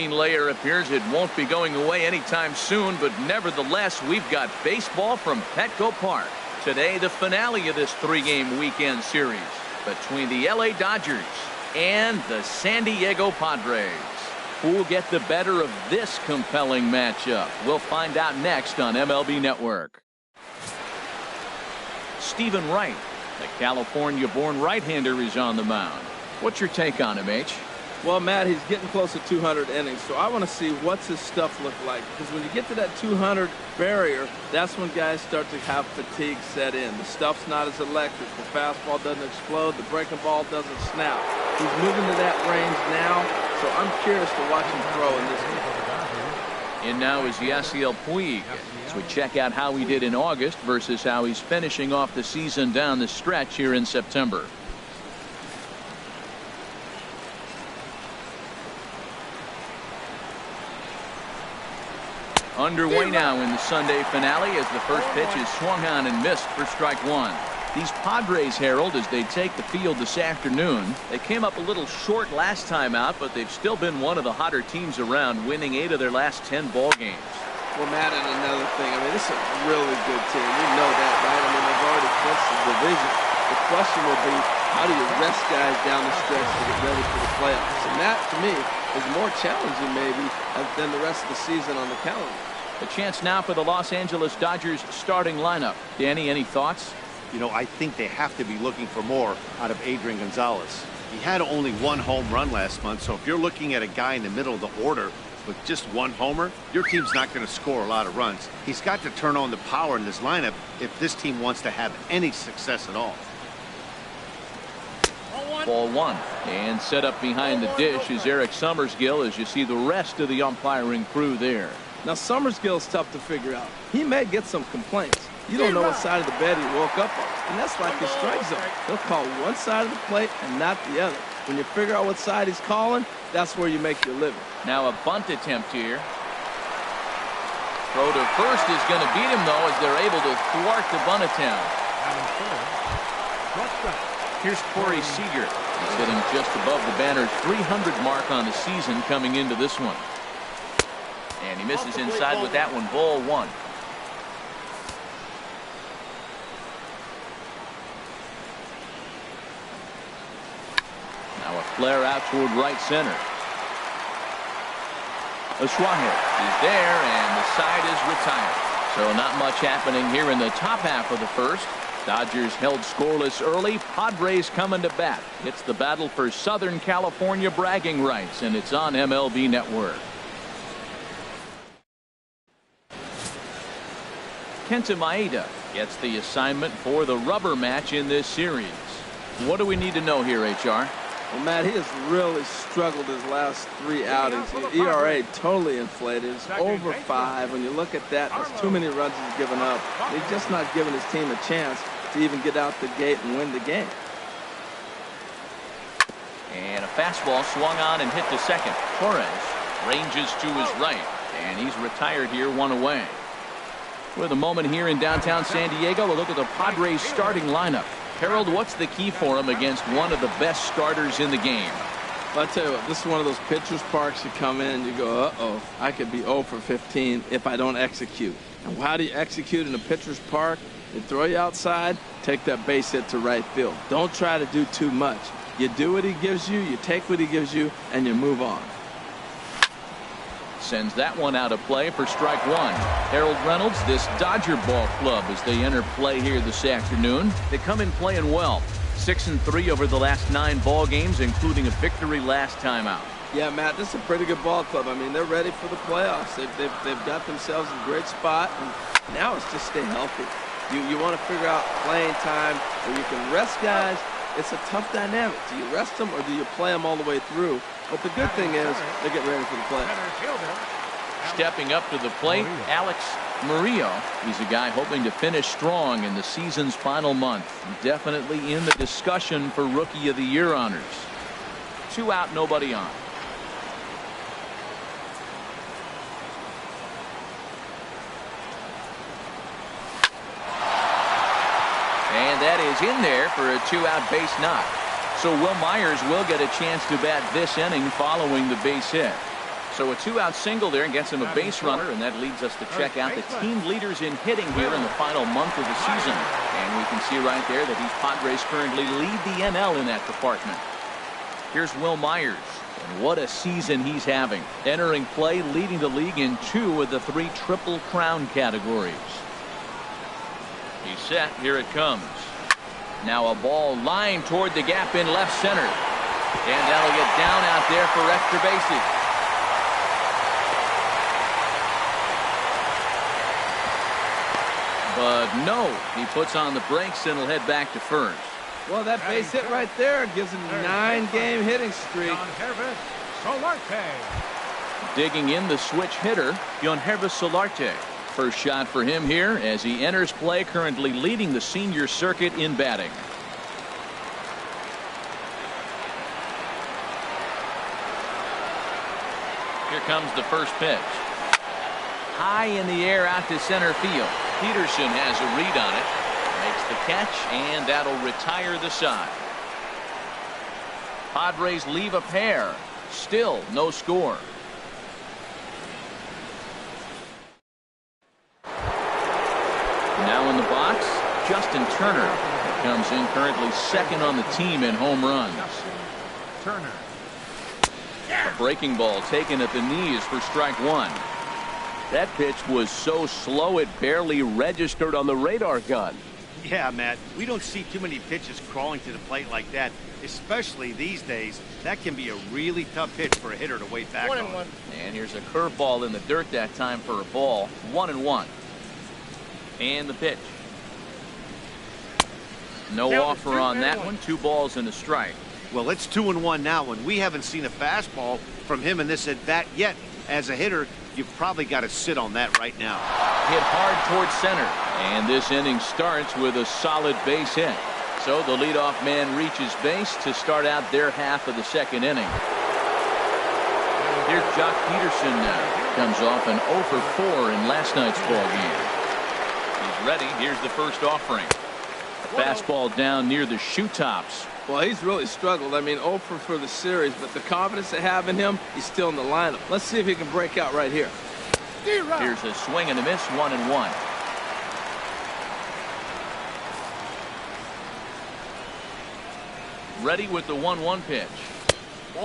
green layer appears it won't be going away anytime soon, but nevertheless, we've got baseball from Petco Park. Today, the finale of this three-game weekend series between the LA Dodgers and the San Diego Padres. Who'll get the better of this compelling matchup? We'll find out next on MLB Network. Stephen Wright, the California-born right-hander, is on the mound. What's your take on him, H? Well, Matt, he's getting close to 200 innings, so I want to see what's his stuff look like. Because when you get to that 200 barrier, that's when guys start to have fatigue set in. The stuff's not as electric. The fastball doesn't explode. The breaking ball doesn't snap. He's moving to that range now, so I'm curious to watch him throw in this game. And now is Yasiel Puig. So we check out how he did in August versus how he's finishing off the season down the stretch here in September. Underway now in the Sunday finale as the first pitch is swung on and missed for strike one. These Padres, Harold, as they take the field this afternoon, they came up a little short last time out, but they've still been one of the hotter teams around, winning 8 of their last 10 ball games. Well, Matt, and another thing, I mean, this is a really good team. We know that, right? I mean, they've already clinched the division. The question will be, how do you rest guys down the stretch to get ready for the playoffs? And that, to me, is more challenging maybe than the rest of the season on the calendar. A chance now for the Los Angeles Dodgers starting lineup. Danny, any thoughts? You know, I think they have to be looking for more out of Adrian Gonzalez. He had only 1 home run last month, so if you're looking at a guy in the middle of the order with just 1 homer, your team's not going to score a lot of runs. He's got to turn on the power in this lineup if this team wants to have any success at all. Ball 1. And set up behind the dish is Eric Summersgill as you see the rest of the umpiring crew there. Now, Summersgill's tough to figure out. He may get some complaints. You don't know what side of the bed he woke up on. And that's like his strike zone. He'll call one side of the plate and not the other. When you figure out what side he's calling, that's where you make your living. Now a bunt attempt here. Throw to first is going to beat him, though, as they're able to thwart the bunt attempt. Here's Corey Seager. He's hitting just above the banner 300 mark on the season coming into this one. And he misses inside with that one. Ball 1. Now a flare out toward right center. Osuaje is there, and the side is retired. So not much happening here in the top half of the first. Dodgers held scoreless early. Padres coming to bat. It's the battle for Southern California bragging rights, and it's on MLB Network. Kenta Maeda gets the assignment for the rubber match in this series. What do we need to know here, HR? Well, Matt, he has really struggled his last 3 outings. His ERA totally inflated. It's over 5. When you look at that, that's too many runs he's given up. He's just not giving his team a chance to even get out the gate and win the game. And a fastball swung on and hit to second. Torres ranges to his right, and he's retired here, 1 away. With a moment here in downtown San Diego, a look at the Padres starting lineup. Harold, what's the key for him against one of the best starters in the game? Well, I tell you what, this is one of those pitcher's parks you come in and you go, uh-oh, I could be 0 for 15 if I don't execute. And how do you execute in a pitcher's park? They throw you outside, take that base hit to right field. Don't try to do too much. You do what he gives you, you take what he gives you, and you move on. Sends that one out of play for strike 1. Harold Reynolds, this Dodger ball club as they enter play here this afternoon. They come in playing well. 6-3 over the last 9 ball games, including a victory last time out. Yeah, Matt, this is a pretty good ball club. I mean, they're ready for the playoffs. They've got themselves in a great spot, and now it's just stay healthy. You want to figure out playing time where you can rest guys. It's a tough dynamic. Do you rest them or do you play them all the way through? But the good thing is they get ready for the playoffs. Stepping up to the plate, Alex Murillo. He's a guy hoping to finish strong in the season's final month. Definitely in the discussion for Rookie of the Year honors. 2 out, nobody on. And that is in there for a 2-out base knock. So Will Myers will get a chance to bat this inning following the base hit. So a 2-out single there gets him a base runner, and that leads us to check out the team leaders in hitting here in the final month of the season. And we can see right there that these Padres currently lead the NL in that department. Here's Will Myers, and what a season he's having. Entering play, leading the league in 2 of the 3 Triple Crown categories. He's set. Here it comes. Now a ball lined toward the gap in left center. And that'll get down out there for extra bases. But no, he puts on the brakes and will head back to first. Well, that base hit right there gives him a 9-game hitting streak. Digging in the switch hitter, Yonhervis Solarte. First shot for him here as he enters play, currently leading the senior circuit in batting. Here comes the first pitch. High in the air out to center field. Peterson has a read on it. Makes the catch, and that'll retire the side. Padres leave a pair. Still no score. Now in the box, Justin Turner comes in currently second on the team in home runs. Turner. A breaking ball taken at the knees for strike 1. That pitch was so slow it barely registered on the radar gun. Yeah, Matt, we don't see too many pitches crawling to the plate like that, especially these days. That can be a really tough pitch for a hitter to wait back on. And here's a curveball in the dirt that time for a ball. 1-1. And the pitch. No offer on that one. 2 balls and a strike. Well, it's 2-1 now, and we haven't seen a fastball from him in this at bat yet. As a hitter, you've probably got to sit on that right now. Hit hard towards center, and this inning starts with a solid base hit. So the leadoff man reaches base to start out their half of the second inning. Here's Jock Peterson now. Comes off an 0 for 4 in last night's ball game. He's ready. Here's the first offering. A fastball down near the shoe tops. Well, he's really struggled. I mean, 0 for the series, but the confidence they have in him, he's still in the lineup. Let's see if he can break out right here. Here's a swing and a miss, 1-1. Ready with the 1-1 pitch.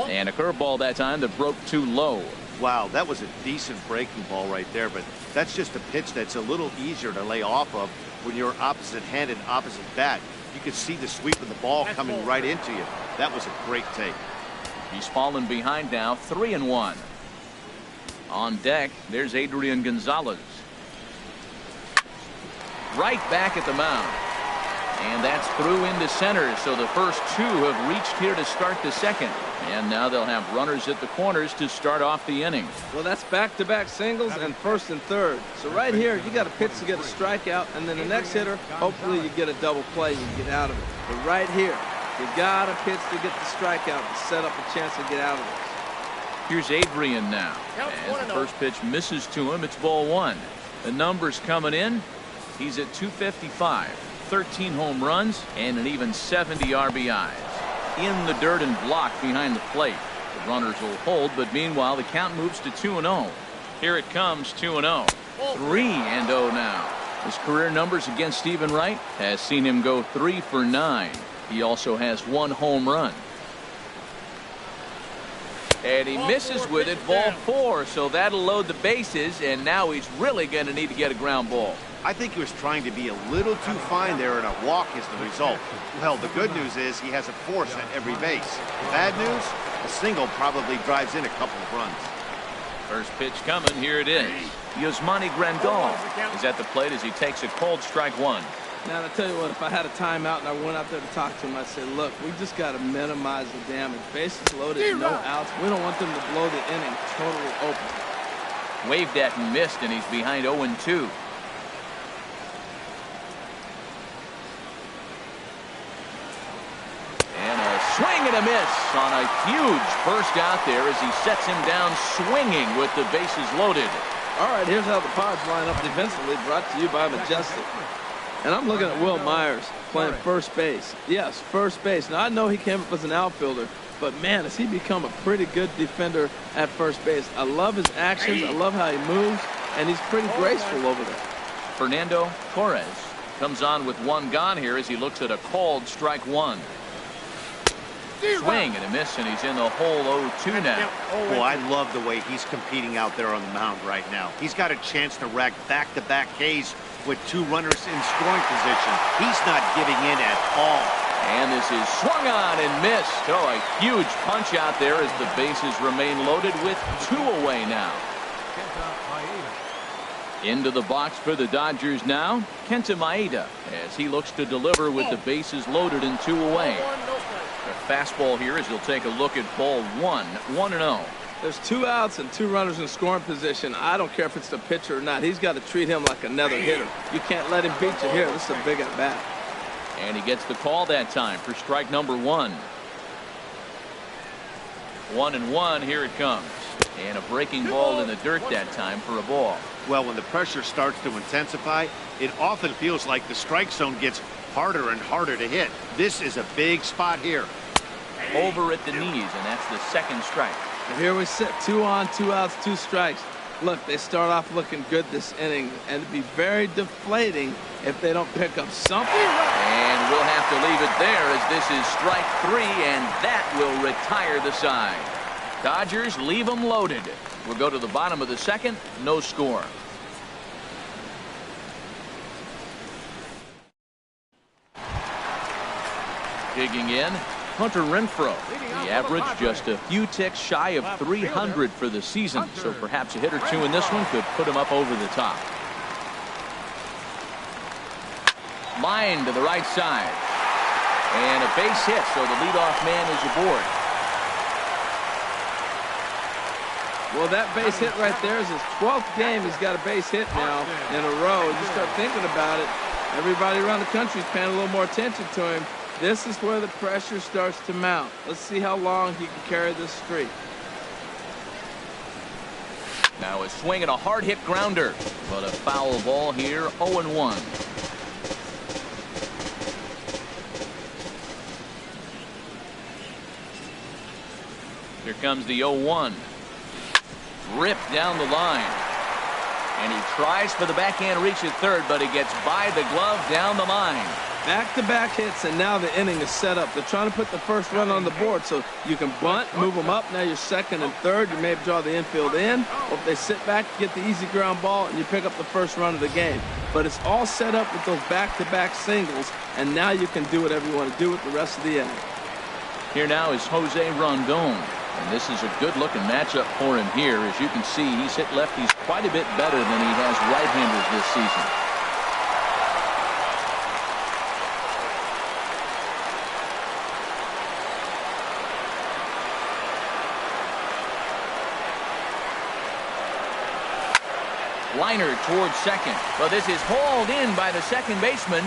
And a curveball that time that broke too low. Wow, that was a decent breaking ball right there, but that's just a pitch that's a little easier to lay off of when you're opposite-handed, opposite bat. You could see the sweep of the ball coming right into you. That was a great take. He's fallen behind now, 3-1. On deck, there's Adrian Gonzalez. Right back at the mound. And that's through into center, so the first 2 have reached here to start the second. And now they'll have runners at the corners to start off the inning. Well, that's back-to-back singles and first and third. So right here, you got a pitch to get a strikeout, and then the next hitter, hopefully you get a double play and you get out of it. But right here, you got a pitch to get the strikeout to set up a chance to get out of it. Here's Adrian now. As the first pitch misses to him, it's ball 1. The numbers coming in. He's at 255, 13 home runs, and an even 70 RBIs. In the dirt and blocked behind the plate. The runners will hold, but meanwhile the count moves to 2-0. Here it comes, 2-0. 3-0 now. His career numbers against Stephen Wright has seen him go 3 for 9. He also has 1 home run. And he misses with it, ball 4, so that'll load the bases, and now he's really going to need to get a ground ball. I think he was trying to be a little too fine there, and a walk is the result. Well, the good news is he has a force at every base. The bad news, a single probably drives in a couple of runs. First pitch coming, here it is. Yasmani Grandal is at the plate as he takes a cold strike 1. Now, I tell you what, if I had a timeout and I went out there to talk to him, I'd say, look, we just got to minimize the damage. Bases loaded, no outs. We don't want them to blow the inning totally open. Waved at and missed, and he's behind 0-2. And a swing and a miss on a huge burst out there as he sets him down swinging with the bases loaded. All right, here's how the Pods line up defensively, brought to you by Majestic. And I'm looking at Will Myers playing first base. Yes, first base. Now, I know he came up as an outfielder, but, man, has he become a pretty good defender at first base. I love his actions. I love how he moves, and he's pretty graceful over there. Fernando Torres comes on with one gone here as he looks at a called strike one. Swing and a miss, and he's in the hole 0-2 now. Well, I love the way he's competing out there on the mound right now. He's got a chance to rack back-to-back Ks with 2 runners in scoring position. He's not giving in at all. And this is swung on and missed. Oh, a huge punch out there as the bases remain loaded with 2 away now. Into the box for the Dodgers now, Kenta Maeda, as he looks to deliver with the bases loaded and 2 away. The fastball here as he'll take a look at ball 1, 1-0. There's 2 outs and 2 runners in scoring position. I don't care if it's the pitcher or not. He's got to treat him like another hitter. You can't let him beat you here. This is a big at-bat. And he gets the call that time for strike number 1. 1-1, here it comes. And a breaking ball in the dirt that time for a ball. Well, when the pressure starts to intensify, it often feels like the strike zone gets harder and harder to hit. This is a big spot here. Over at the knees, and that's the second strike. And here we sit, 2 on, 2 outs, 2 strikes. Look, they start off looking good this inning, and it'd be very deflating if they don't pick up something. And we'll have to leave it there as this is strike 3, and that will retire the side. Dodgers leave them loaded. We'll go to the bottom of the second, no score. Digging in, Hunter Renfroe. The average just a few ticks shy of 300 for the season, so perhaps a hit or 2 in this one could put him up over the top. Line to the right side. And a base hit, so the leadoff man is aboard. Well, that base hit right there is his 12th game. He's got a base hit now in a row. You start thinking about it, everybody around the country is paying a little more attention to him. This is where the pressure starts to mount. Let's see how long he can carry this streak. Now a swing and a hard hit grounder, but a foul ball here, 0-1. Here comes the 0-1. Ripped down the line. And he tries for the backhand reach at third, but he gets by the glove down the line. Back-to-back hits, and now the inning is set up. They're trying to put the first run on the board, so you can bunt, move them up. Now you're second and third. You may draw the infield in, or if they sit back, get the easy ground ball, and you pick up the first run of the game. But it's all set up with those back-to-back singles, and now you can do whatever you want to do with the rest of the inning. Here now is Jose Rondon, and this is a good-looking matchup for him here. As you can see, he's hit lefties quite a bit better than he has right-handers this season. Liner towards second. Well, this is hauled in by the second baseman.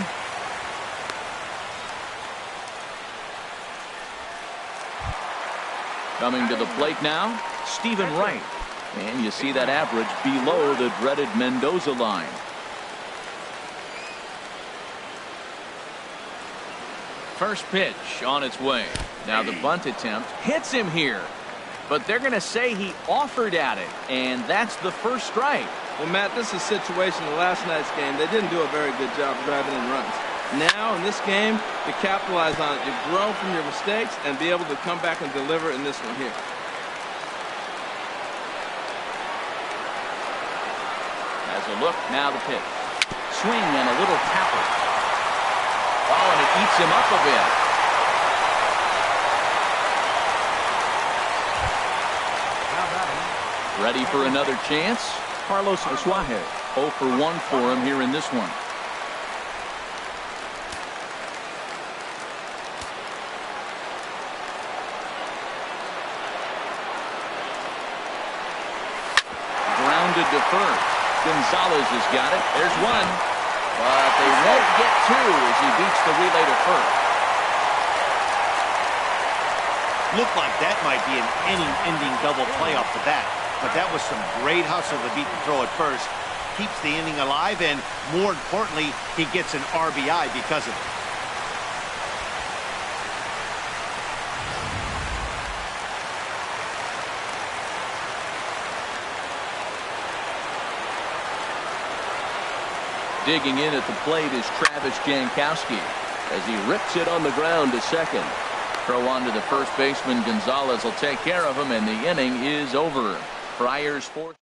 Coming to the plate now, Stephen Wright. And you see that average below the dreaded Mendoza line. First pitch on its way. Now the bunt attempt hits him here. But they're going to say he offered at it, and that's the first strike. Well, Matt, this is a situation in last night's game. They didn't do a very good job driving in runs. Now, in this game, to capitalize on it, you grow from your mistakes and be able to come back and deliver in this one here. As a look, now the pitch. Swing and a little tapper. Oh, and it eats him up a bit. Ready for another chance? Carlos Suarez, 0 for 1 for him here in this one. Grounded to first. Gonzalez has got it. There's one. But they won't get 2 as he beats the relay to first. Looked like that might be an inning-ending double play off the bat. But that was some great hustle to beat the throw at first. keeps the inning alive, and more importantly, he gets an RBI because of it. Digging in at the plate is Travis Jankowski as he rips it on the ground to second. Throw on to the first baseman. Gonzalez will take care of him, and the inning is over. Friars fourth.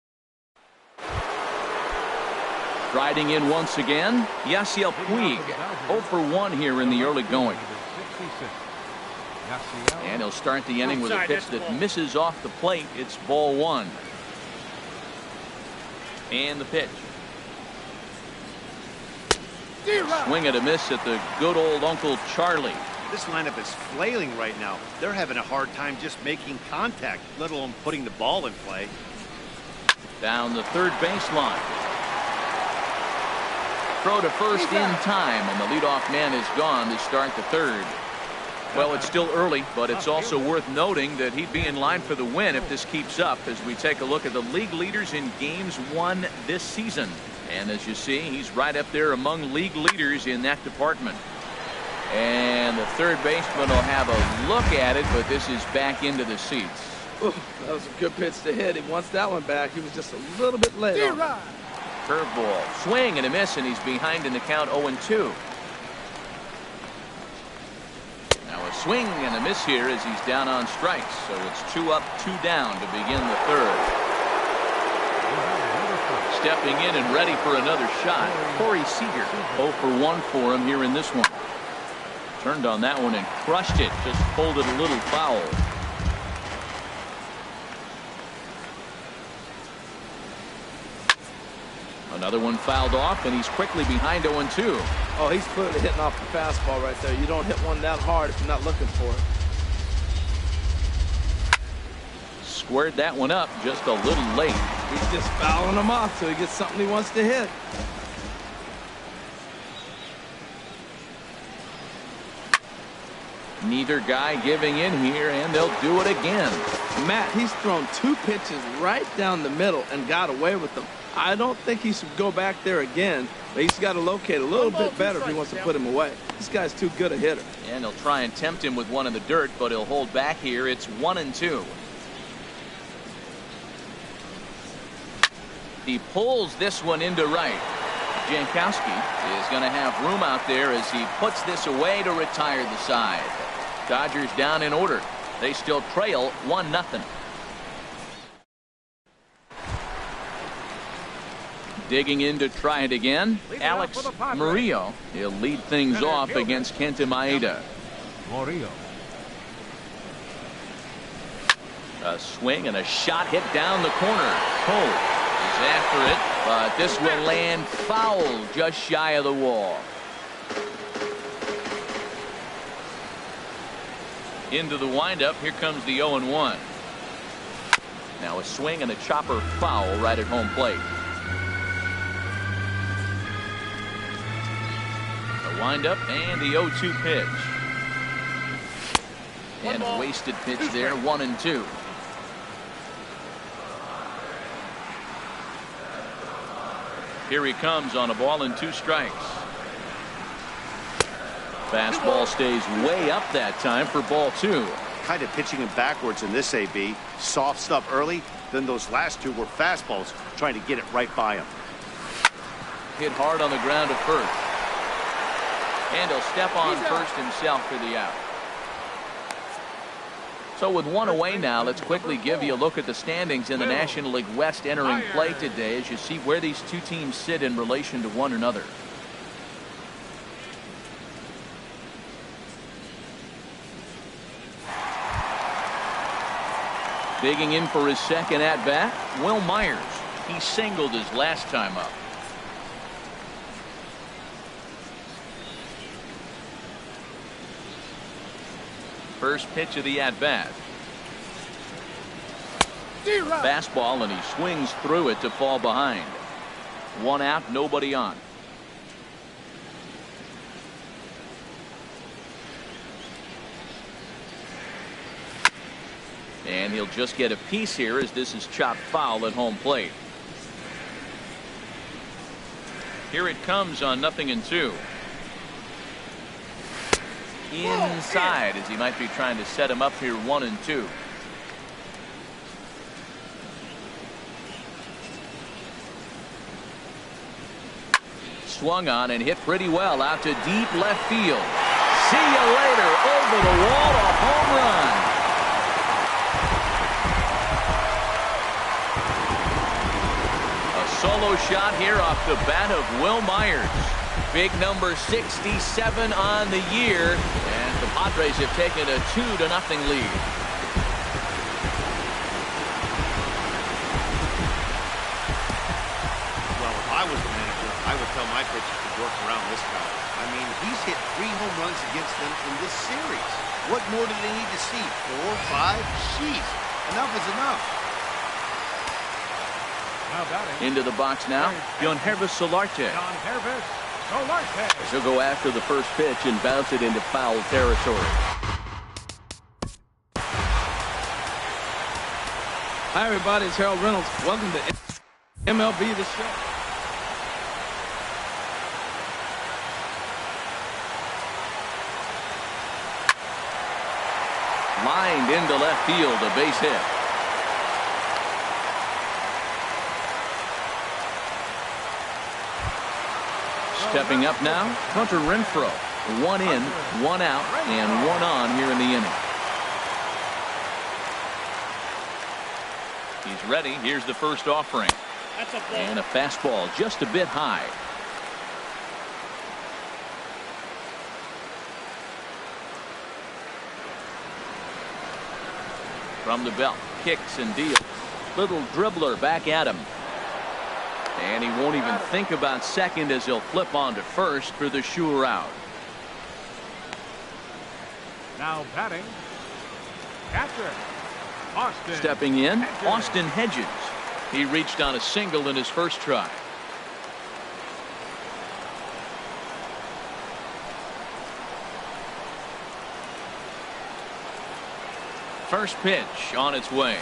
Riding in once again, Yasiel Puig. 0 for 1 here in the early going. And he'll start the inning with a pitch that misses off the plate. It's ball 1. And the pitch. Swing and a miss at the good old Uncle Charlie. This lineup is flailing right now. They're having a hard time just making contact, let alone putting the ball in play. Down the third baseline. Throw to first in time, and the leadoff man is gone to start the third. Well, it's still early, but it's also worth noting that he'd be in line for the win if this keeps up as we take a look at the league leaders in games won this season. And as you see, he's right up there among league leaders in that department. And the third baseman will have a look at it, but this is back into the seats. Ooh, that was a good pitch to hit. He wants that one back. He was just a little bit late on it. Curveball, swing and a miss, and he's behind in the count 0-2. Now a swing and a miss here as he's down on strikes. So it's 2 up, 2 down to begin the third. Stepping in and ready for another shot, Corey Seager. 0 for 1 for him here in this one. Turned on that one and crushed it. Just pulled it a little foul. Another one fouled off, and he's quickly behind 0-2. Oh, he's clearly hitting off the fastball right there. You don't hit one that hard if you're not looking for it. Squared that one up just a little late. He's just fouling him off so he gets something he wants to hit. Neither guy giving in here, and they'll do it again. Matt, he's thrown 2 pitches right down the middle and got away with them. I don't think he should go back there again, but he's got to locate a little bit better if he wants to put him away. This guy's too good a hitter. And he'll try and tempt him with one in the dirt, but he'll hold back here. It's 1-2. He pulls this one into right. Jankowski is going to have room out there as he puts this away to retire the side. Dodgers down in order. They still trail 1-0. Digging in to try it again, Alex Murillo. He'll lead things off against Kenta Maeda. A swing and a shot hit down the corner. Cole is after it, but this will land foul just shy of the wall. Into the windup. Here comes the 0-1. Now a swing and a chopper foul right at home plate. The windup and the 0-2 pitch. And a wasted pitch there. 1-2. Here he comes on a ball and 2 strikes. Fastball stays way up that time for ball 2. Kind of pitching him backwards in this AB. Soft stuff early, then those last 2 were fastballs, trying to get it right by him. Hit hard on the ground to first. And he'll step on first himself for the out. So with 1 away now, let's quickly give you a look at the standings in the National League West entering play today as you see where these 2 teams sit in relation to one another. Digging in for his second at-bat, Will Myers. He singled his last time up. First pitch of the at-bat. Fastball, and he swings through it to fall behind. 1 out, nobody on. And he'll just get a piece here as this is chopped foul at home plate. Here it comes on 0-2. Inside as he might be trying to set him up here 1-2. Swung on and hit pretty well out to deep left field. See you later. Over the wall, a home run. A solo shot here off the bat of Will Myers. Big number 67 on the year, and the Padres have taken a 2-0 lead. Well, if I was the manager, I would tell my pitchers to work around this guy. I mean, he's hit 3 home runs against them in this series. What more do they need to see? 4, 5? Jeez, enough is enough. Into the box now, Yohannes Solarte. He'll go after the first pitch and bounce it into foul territory. Hi, everybody. It's Harold Reynolds. Welcome to MLB The Show. Lined into left field, a base hit. Stepping up now, Hunter Renfroe. 1 in, 1 out, and 1 on here in the inning. He's ready. Here's the first offering. And a fastball just a bit high. From the belt, kicks and deals. Little dribbler back at him. And he won't even think about second as he'll flip on to first for the sure out. Now batting, catcher, Austin. Stepping in, Austin Hedges. He reached on a single in his first try. First pitch on its way.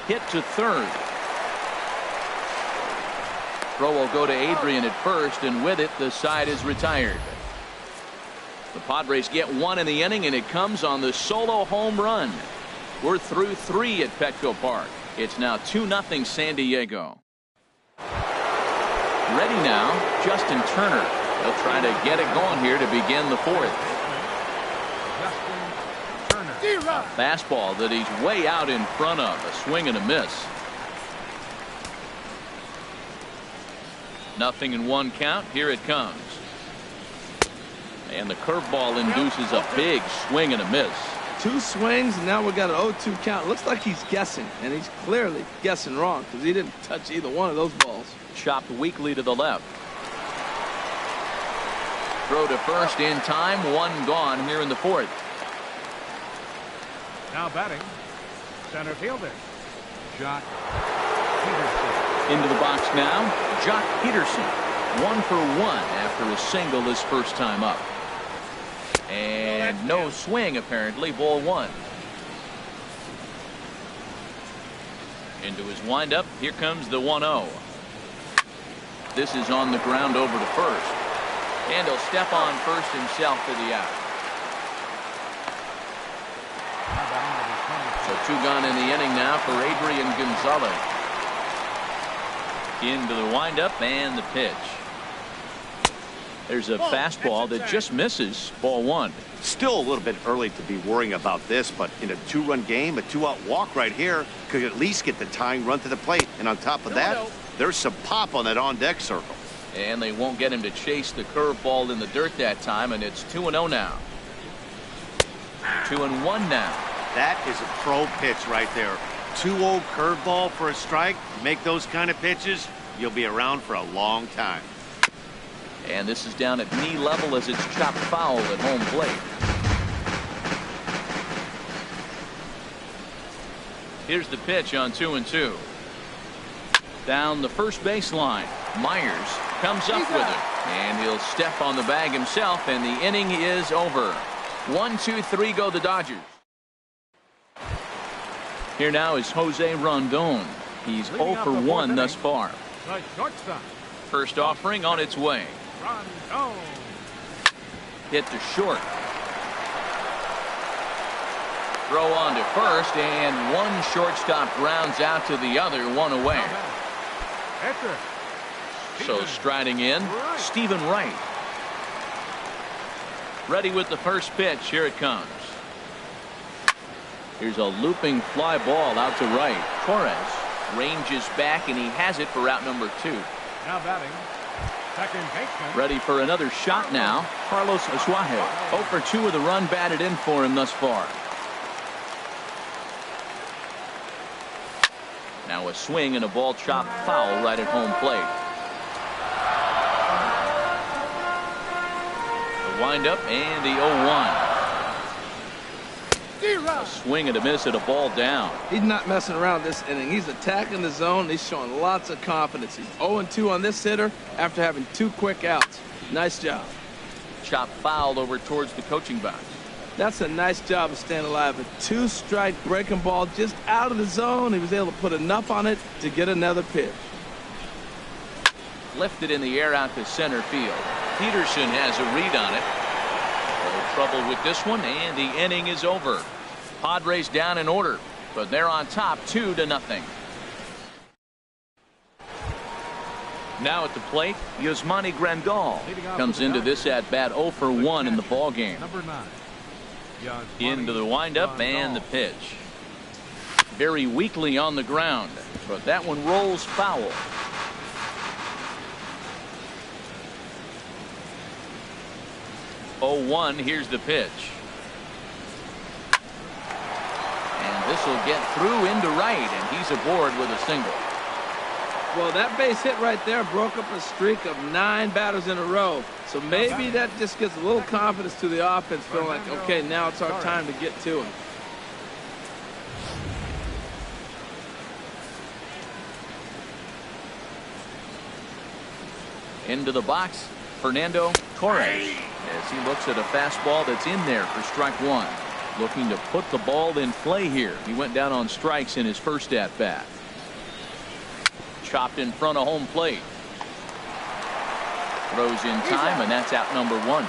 Hit to third. Throw will go to Adrian at first, and with it, the side is retired. The Padres get 1 in the inning, and it comes on the solo home run. We're through 3 at Petco Park. It's now 2-0 San Diego. Ready now, Justin Turner. He'll try to get it going here to begin the 4th. A fastball that he's way out in front of. A swing and a miss. 0-1 count. Here it comes. And the curveball induces a big swing and a miss. 2 swings, and now we got an 0-2 count. Looks like he's guessing, and he's clearly guessing wrong because he didn't touch either one of those balls. Chopped weakly to the left. Throw to first in time. 1 gone here in the 4th. Now batting, center fielder, Jock Peterson. Into the box now, Jock Peterson. 1 for 1 after a single his first time up. And no swing apparently. Ball 1. Into his windup. Here comes the 1-0. This is on the ground over to first. And he'll step on first himself for the out. So 2 gone in the inning now for Adrian Gonzalez. Into the windup and the pitch. There's a fastball that just misses. Ball 1. Still a little bit early to be worrying about this, but in a 2-run game, a 2-out walk right here could at least get the tying run to the plate. And on top of that, there's some pop on that on-deck circle. And they won't get him to chase the curveball in the dirt that time, and it's 2-0 now. 2-1 now. That is a pro pitch right there. 2-0 curveball for a strike. Make those kind of pitches, you'll be around for a long time. And this is down at knee level as it's chopped foul at home plate. Here's the pitch on 2-2. Down the first baseline. Myers comes up with it. And he'll step on the bag himself, and the inning is over. 1-2-3 go the Dodgers. Here now is Jose Rondon. He's 0 for 1 thus far. The shortstop, First offering on its way. Rondo. Hit to short. Throw on to first, and one shortstop grounds out to the other, one away. Pitcher. So striding in, Stephen Wright. Ready with the first pitch. Here it comes. Here's a looping fly ball out to right. Torres ranges back, and he has it for out number 2. Now batting. Second baseman. Ready for another shot now. Carlos Asuaje. 0 for 2 with a run batted in for him thus far. Now a swing and a ball chopped foul right at home plate. The windup and the 0-1. A swing and a miss at a ball down. He's not messing around this inning. He's attacking the zone. He's showing lots of confidence. He's 0-2 on this hitter after having 2 quick outs. Nice job. Chopped foul over towards the coaching box. That's a nice job of staying alive. A 2-strike breaking ball just out of the zone. He was able to put enough on it to get another pitch. Lifted in the air out to center field. Peterson has a read on it. No trouble with this one, and the inning is over. Padres down in order, but they're on top 2-0. Now at the plate, Yasmani Grandal comes into this at bat 0 for 1 in the ball game. Number 9. Into the windup and the pitch. Very weakly on the ground, but that one rolls foul. 0-1. Here's the pitch. And this will get through into right, and he's aboard with a single. Well, that base hit right there broke up a streak of 9 batters in a row. So maybe that just gives a little confidence to the offense, feeling like, okay, now it's our time to get to him. Into the box, Fernando Torres, as he looks at a fastball that's in there for strike 1. Looking to put the ball in play here. He went down on strikes in his first at bat. Chopped in front of home plate. Throws in time, and that's out number 1.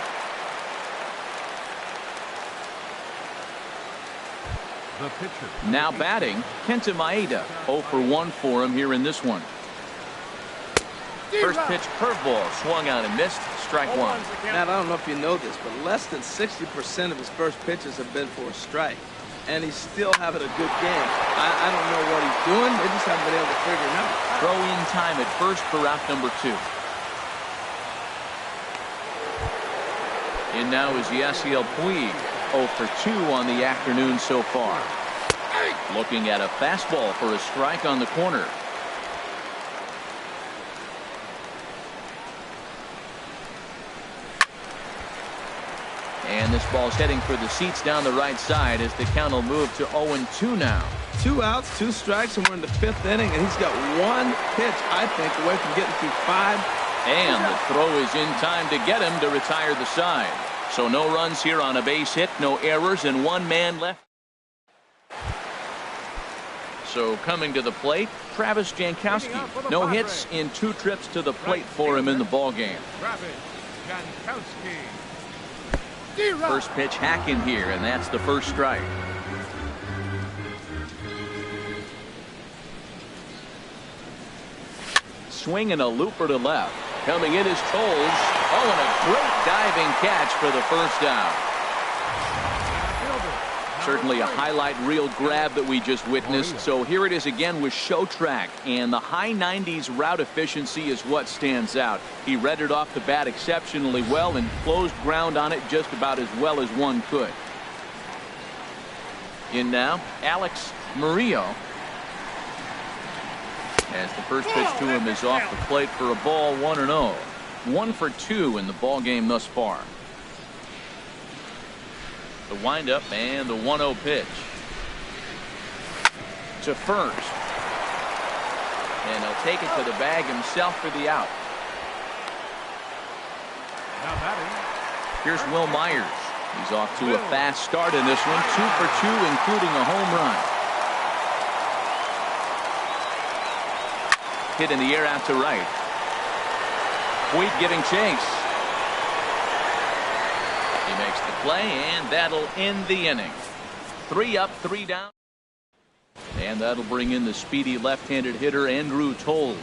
The pitcher. Now batting, Kenta Maeda. 0 for 1 for him here in this one. First pitch curveball swung on and missed. Strike 1. Matt, I don't know if you know this, but less than 60% of his first pitches have been for a strike. And he's still having a good game. I don't know what he's doing. They just haven't been able to figure it out. Throw in time at first for out number 2. And now is Yasiel Puig. 0 for 2 on the afternoon so far. Looking at a fastball for a strike on the corner. And this ball's heading for the seats down the right side as the count will move to 0-2 now. 2 outs, 2 strikes, and we're in the 5th inning, and he's got 1 pitch, I think, away from getting through 5. And the throw is in time to get him to retire the side. So no runs here on a base hit, no errors, and 1 man left. So coming to the plate, Travis Jankowski. No hits in 2 trips to the plate for him in the ballgame. Travis Jankowski. First pitch hack in here, and that's the first strike. Swing and a looper to left. Coming in is Toles. Oh, and a great diving catch for the first out. Certainly a highlight reel grab that we just witnessed. So here it is again with show track, and the high 90s route efficiency is what stands out. He read it off the bat exceptionally well and closed ground on it just about as well as one could. In now, Alex Murillo. As the first pitch to him is off the plate for a ball, 1-0. 1 for 2 in the ball game thus far. The windup and the 1-0 pitch to first, and he'll take it to the bag himself for the out. Now batting. Here's Will Myers. He's off to a fast start in this one, 2 for 2, including a home run. Hit in the air out to right. Puig giving chase. He makes the play, and that'll end the inning. 3 up, 3 down. And that'll bring in the speedy left-handed hitter Andrew Toll.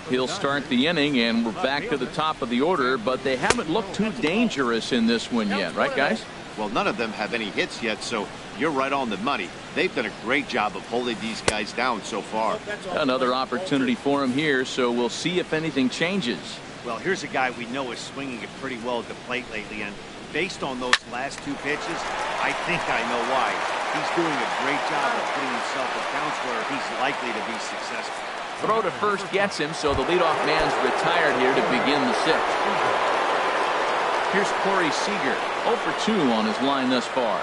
He'll start the inning, and we're back to the top of the order, but they haven't looked too dangerous in this one yet, right, guys? Well, none of them have any hits yet, so you're right on the money. They've done a great job of holding these guys down so far. Another opportunity for him here, so we'll see if anything changes. Well, here's a guy we know is swinging it pretty well at the plate lately, and based on those last 2 pitches, I think I know why. He's doing a great job of putting himself in counts where he's likely to be successful. Throw to first gets him, so the leadoff man's retired here to begin the 6th. Here's Corey Seager, 0 for 2 on his line thus far.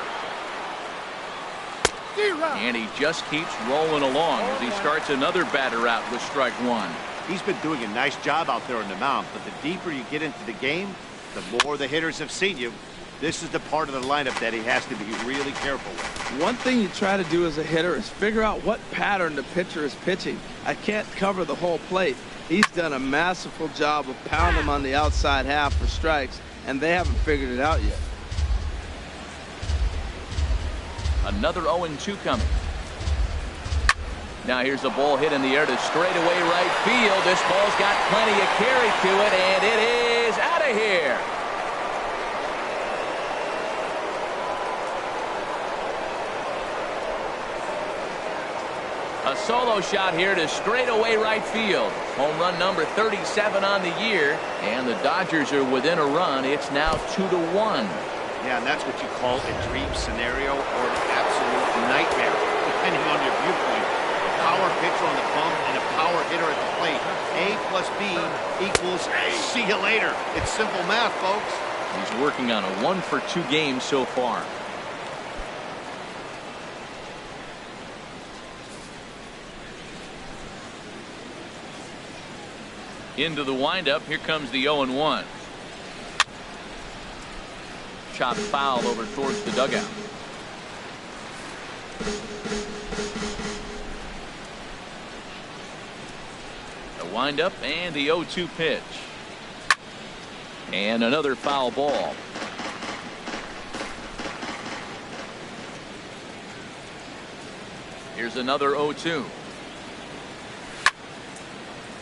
And he just keeps rolling along as he starts another batter out with strike 1. He's been doing a nice job out there on the mound, but the deeper you get into the game, the more the hitters have seen you. This is the part of the lineup that he has to be really careful with. One thing you try to do as a hitter is figure out what pattern the pitcher is pitching. I can't cover the whole plate. He's done a masterful job of pounding them on the outside half for strikes, and they haven't figured it out yet. Another 0-2 coming. Now here's a ball hit in the air to straightaway right field. This ball's got plenty of carry to it, and it is out of here. A solo shot here to straightaway right field. Home run number 37 on the year, and the Dodgers are within a run. It's now 2-1. Yeah, and that's what you call a dream scenario or an absolute nightmare, depending on your viewpoint. A power pitcher on the bump and a power hitter at the plate. A plus B equals see you later. It's simple math, folks. He's working on a 1 for 2 game so far. Into the windup. Here comes the 0-1. Chopped foul over towards the dugout. The windup and the 0-2 pitch. And another foul ball. Here's another 0-2.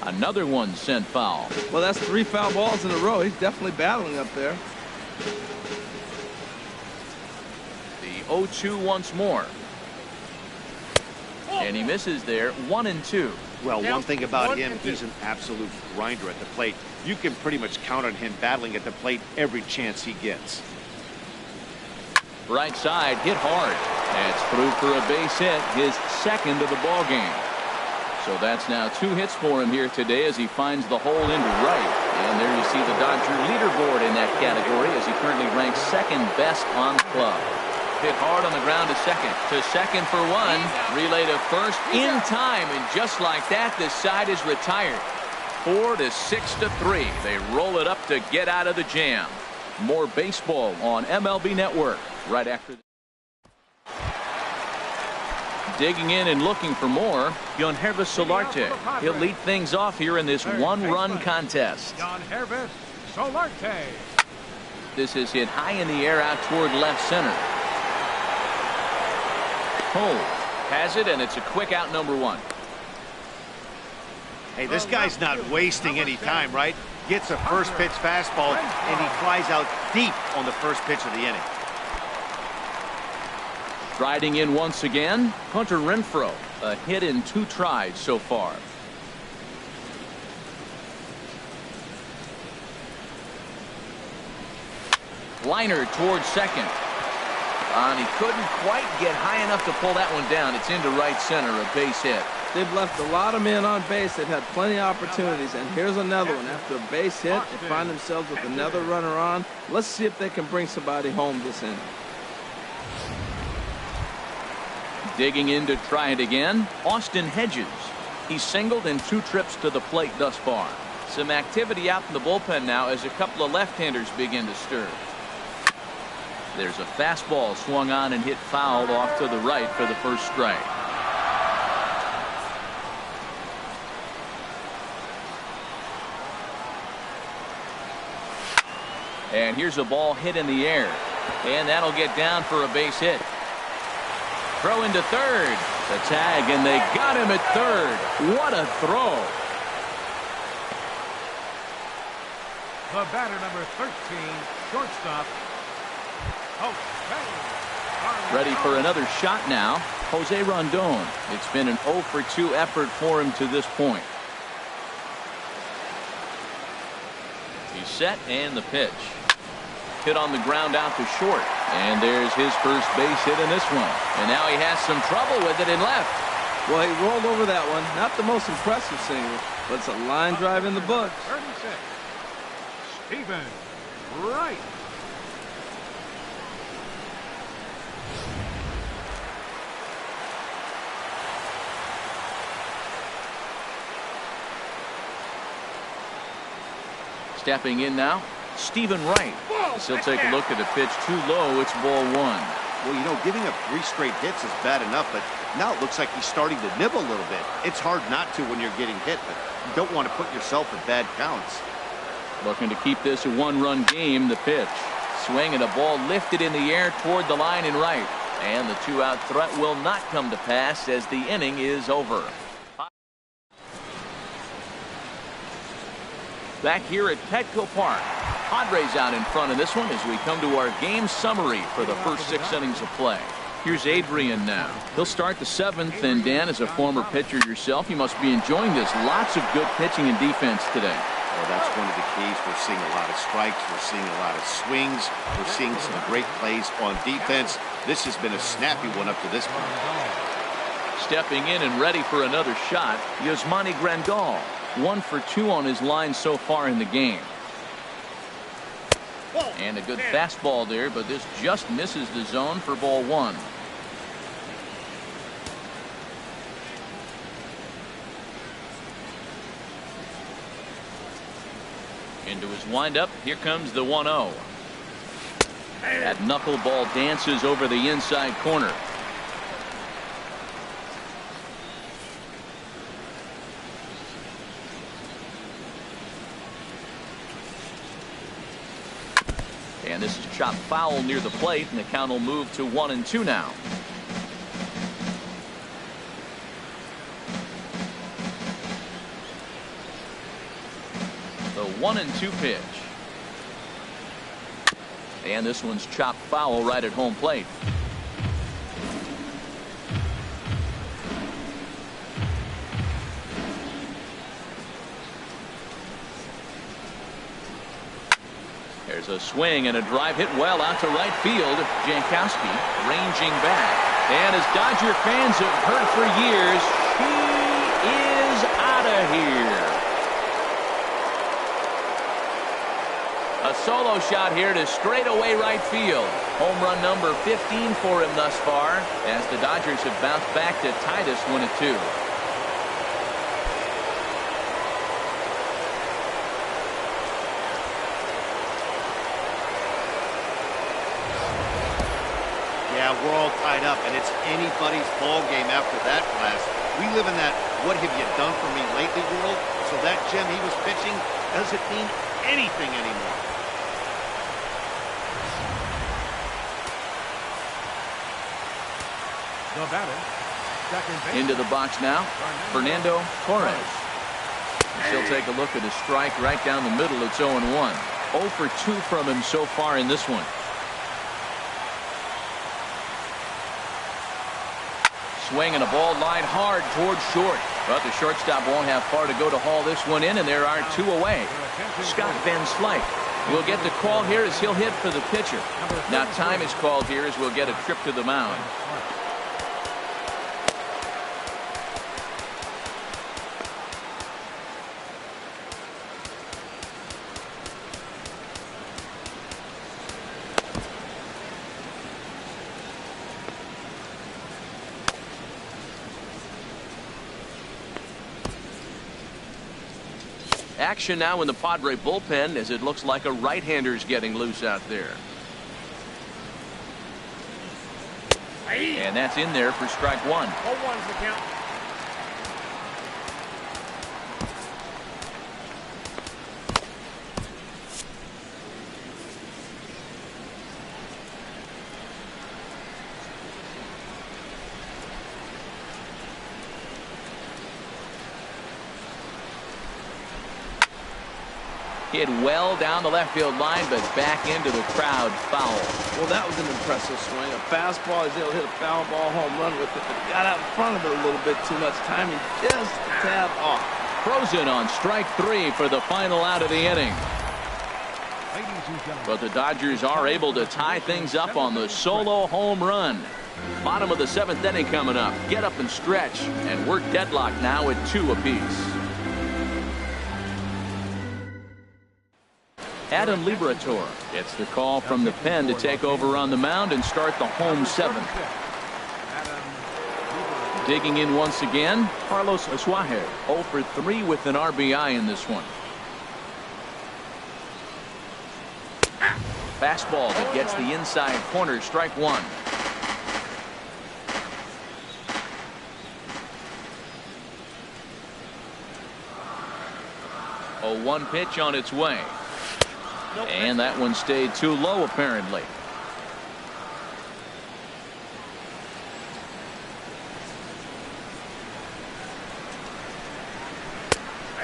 Another one sent foul. Well, that's 3 foul balls in a row. He's definitely battling up there. The 0-2 once more. And he misses there. 1-2. Well, one thing about him, he's an absolute grinder at the plate. You can pretty much count on him battling at the plate every chance he gets. Right side, hit hard. That's through for a base hit, his 2nd of the ball game. So that's now 2 hits for him here today as he finds the hole into right. And there you see the Dodger leaderboard in that category as he currently ranks 2nd best on the club. Hit hard on the ground to second. To second for 1. Relay to first in time. And just like that, this side is retired. 4-6-3. They roll it up to get out of the jam. More baseball on MLB Network right after this. Digging in and looking for more, Yonhervis Solarte. He'll lead things off here in this 1-run contest. Yonhervis Solarte. This is hit high in the air out toward left center. Cole has it, and it's a quick out, number 1. Hey, this guy's not wasting any time, right? Gets a first pitch fastball, and he flies out deep on the first pitch of the inning. Riding in once again, Hunter Renfroe. A hit in 2 tries so far. Liner towards second. And he couldn't quite get high enough to pull that one down. It's into right center, a base hit. They've left a lot of men on base. They've had plenty of opportunities, and here's another one. After a base hit, they find themselves with another runner on. Let's see if they can bring somebody home this inning. Digging in to try it again, Austin Hedges. He's singled in 2 trips to the plate thus far. Some activity out in the bullpen now as a couple of left-handers begin to stir. There's a fastball swung on and hit fouled off to the right for the first strike. And here's a ball hit in the air. And that'll get down for a base hit. Throw into third. The tag, and they got him at third. What a throw. The batter, number 13, shortstop, Jose. Ready for another shot now, Jose Rondon. It's been an 0 for 2 effort for him to this point. He's set, and the pitch. Hit on the ground out to short. And there's his first base hit in this one. And now he has some trouble with it in left. Well, he rolled over that one. Not the most impressive single, but it's a line drive in the books. 36, Stephen Wright. Stepping in now, Stephen Wright. As he'll take a look at the pitch too low. It's ball 1. Well, you know, giving up 3 straight hits is bad enough, but now it looks like he's starting to nibble a little bit. It's hard not to when you're getting hit, but you don't want to put yourself in bad counts. Looking to keep this a 1-run game. The pitch. Swing and a ball lifted in the air toward the line in right. And the 2-out threat will not come to pass as the inning is over. Back here at Petco Park. Padres out in front of this one as we come to our game summary for the first 6 innings of play. Here's Adrian now. He'll start the 7th, and Dan, as a former pitcher yourself, you must be enjoying this. Lots of good pitching and defense today. Well, that's one of the keys. We're seeing a lot of strikes. We're seeing a lot of swings. We're seeing some great plays on defense. This has been a snappy one up to this point. Stepping in and ready for another shot, Yasmani Grandal. 1 for 2 on his line so far in the game. And a good fastball there, but this just misses the zone for ball 1. Into his windup. Here comes the 1-0. That knuckleball dances over the inside corner. And this is chopped foul near the plate, and the count will move to 1-2 now. The 1-2 pitch. And this one's chopped foul right at home plate. There's a swing and a drive hit well out to right field. Jankowski ranging back. And as Dodger fans have heard for years, he is out of here. A solo shot here to straightaway right field. Home run number 15 for him thus far, as the Dodgers have bounced back to tie this one at 2. Yeah, we're all tied up, and it's anybody's ball game after that blast. We live in that "what have you done for me lately" world, so that gem he was pitching doesn't mean anything anymore. The batter, second base. Into the box now, Fernando Torres. He'll take a look at a strike right down the middle. It's 0-1. 0 for 2 from him so far in this one. Swing and a ball lined hard towards short. But the shortstop won't have far to go to haul this one in, and there are 2 away. Scott Van Slyke will get the call here as he'll hit for the pitcher. Now time is called here as we'll get a trip to the mound. Action now in the Padre bullpen as it looks like a right-hander's getting loose out there. And that's in there for strike 1. 0-1's the count. Hit well down the left field line, but back into the crowd foul. Well, that was an impressive swing. A fastball, he's able to hit a foul ball home run with it, but got out in front of it a little bit too much. Timing just a tad off. Frozen on strike 3 for the final out of the inning. But the Dodgers are able to tie things up on the solo home run. Bottom of the 7th inning coming up. Get up and stretch, and we're deadlocked now at 2 apiece. Adam Liberatore gets the call from the pen to take over on the mound and start the home 7th. Digging in once again, Carlos Asuaje, 0 for 3 with an RBI in this one. Fastball that gets the inside corner, strike 1. 0-1 pitch on its way. And that one stayed too low, apparently.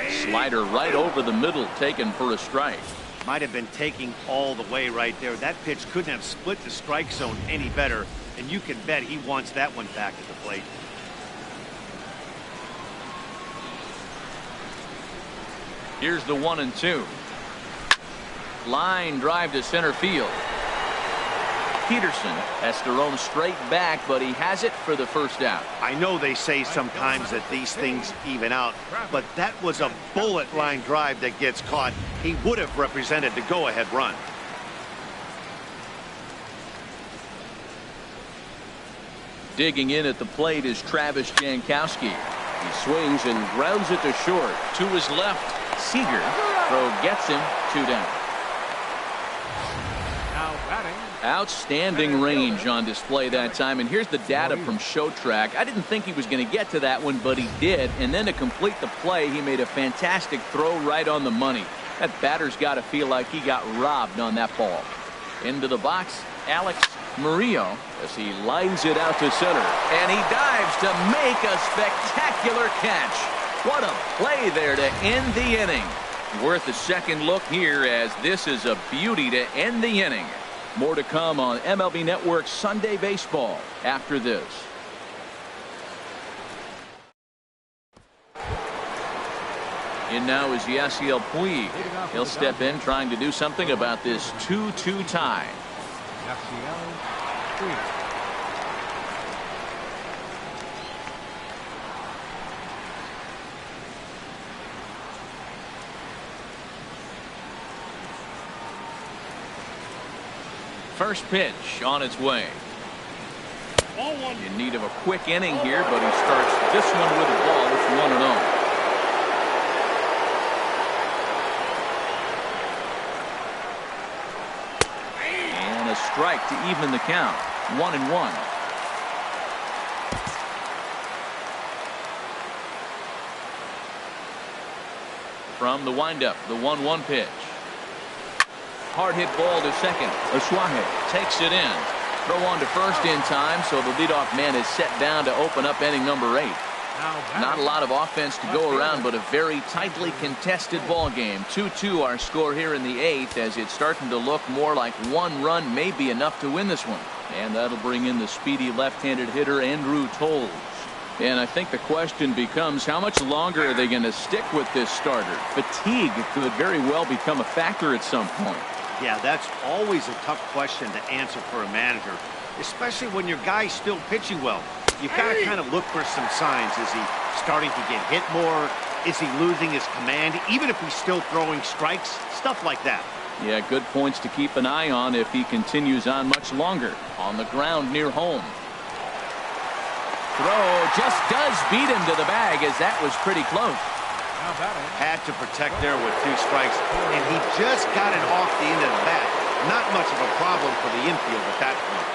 Slider right over the middle, taken for a strike. Might have been taking all the way right there. That pitch couldn't have split the strike zone any better, and you can bet he wants that one back at the plate. Here's the 1-2. Line drive to center field. Peterson has to roam straight back, but he has it for the first out. I know they say sometimes that these things even out, but that was a bullet line drive that gets caught. He would have represented the go-ahead run. Digging in at the plate is Travis Jankowski. He swings and grounds it to short. To his left, Seager. Throw gets him, 2 down. Outstanding range on display that time, and here's the data from ShowTrack. I didn't think he was going to get to that one, but he did, and then to complete the play, he made a fantastic throw right on the money. That batter's got to feel like he got robbed on that ball. Into the box, Alex Murillo, as he lines it out to center, and he dives to make a spectacular catch. What a play there to end the inning. Worth a second look here, as this is a beauty to end the inning. More to come on MLB Network Sunday Baseball after this. In now is Yasiel Puig. He'll step in trying to do something about this 2-2 tie. Yasiel Puig. First pitch on its way. In need of a quick inning here, but he starts this one with a ball. It's 1-0. And a strike to even the count. 1-1. From the windup, the 1-1 pitch. Hard hit ball to second. Asuaje takes it in. Throw on to first in time, so the leadoff man is set down to open up inning number 8. Not a lot of offense to go around, but a very tightly contested ball game. 2-2 our score here in the 8th, as it's starting to look more like one run may be enough to win this one. And that'll bring in the speedy left-handed hitter Andrew Toles. And I think the question becomes, how much longer are they going to stick with this starter? Fatigue could very well become a factor at some point. Yeah, that's always a tough question to answer for a manager, especially when your guy's still pitching well. You've got to kind of look for some signs. Is he starting to get hit more? Is he losing his command, even if he's still throwing strikes? Stuff like that. Yeah, good points to keep an eye on if he continues on much longer. On the ground near home. Throw just does beat him to the bag, as that was pretty close. Had to protect there with 2 strikes, and he just got it off the end of the bat. Not much of a problem for the infield at that point.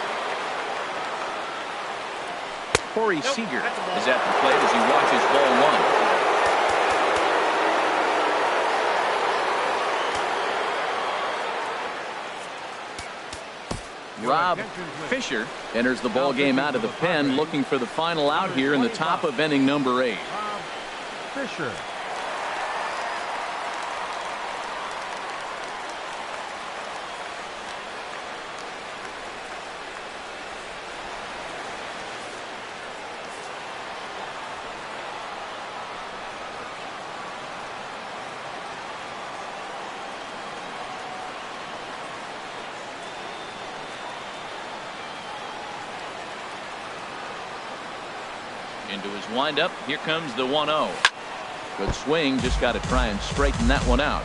Corey Seager is at the plate as he watches ball 1. Rob Fisher enters the ball game out of the pen, looking for the final out here in the top of inning number 8. Into his windup. Here comes the 1-0. Good swing. Just got to try and straighten that one out.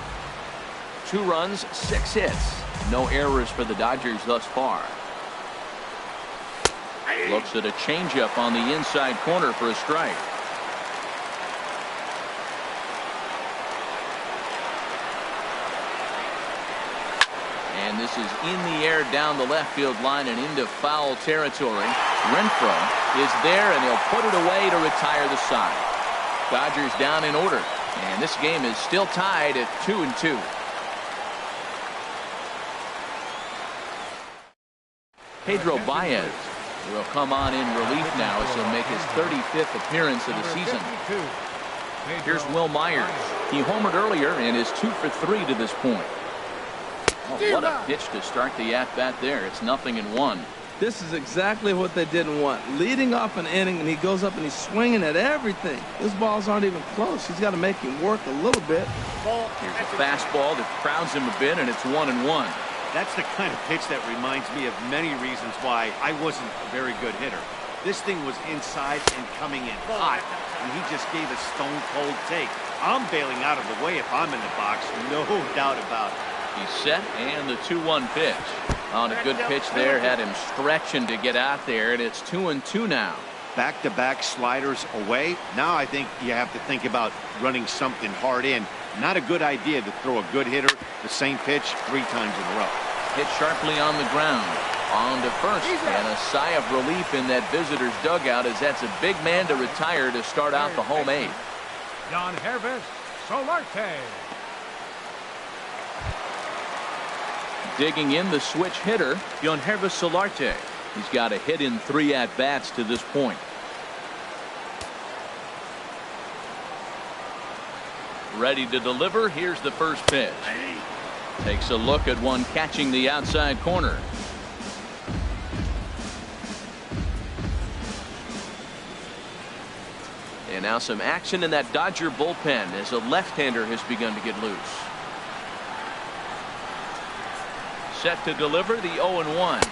2 runs, 6 hits. No errors for the Dodgers thus far. Looks at a changeup on the inside corner for a strike. And this is in the air down the left field line and into foul territory. Renfroe is there, and he'll put it away to retire the side. Dodgers down in order, and this game is still tied at 2-2. Pedro Baez will come on in relief now as he'll make his 35th appearance of the season. Here's Will Myers. He homered earlier and is 2 for 3 to this point. Oh, what a pitch to start the at-bat there. It's 0-1. This is exactly what they didn't want. Leading off an inning, and he goes up and he's swinging at everything. His balls aren't even close. He's got to make him work a little bit. Here's a fastball that crowds him a bit, and it's 1-1. That's the kind of pitch that reminds me of many reasons why I wasn't a very good hitter. This thing was inside and coming in hot, and he just gave a stone-cold take. I'm bailing out of the way if I'm in the box, no doubt about it. He's set, and the 2-1 pitch. On a good pitch there, had him stretching to get out there, and it's 2-2 now. Back-to-back sliders away. Now I think you have to think about running something hard in. Not a good idea to throw a good hitter the same pitch 3 times in a row. Hit sharply on the ground. On to first, and a sigh of relief in that visitor's dugout as that's a big man to retire to start out the home 8th. John Hervis Solarte. Digging in the switch hitter, Hervis Solarte. He's got a hit in 3 at-bats to this point. Ready to deliver. Here's the first pitch. Takes a look at one catching the outside corner. And now some action in that Dodger bullpen as a left-hander has begun to get loose. Set to deliver the 0-1.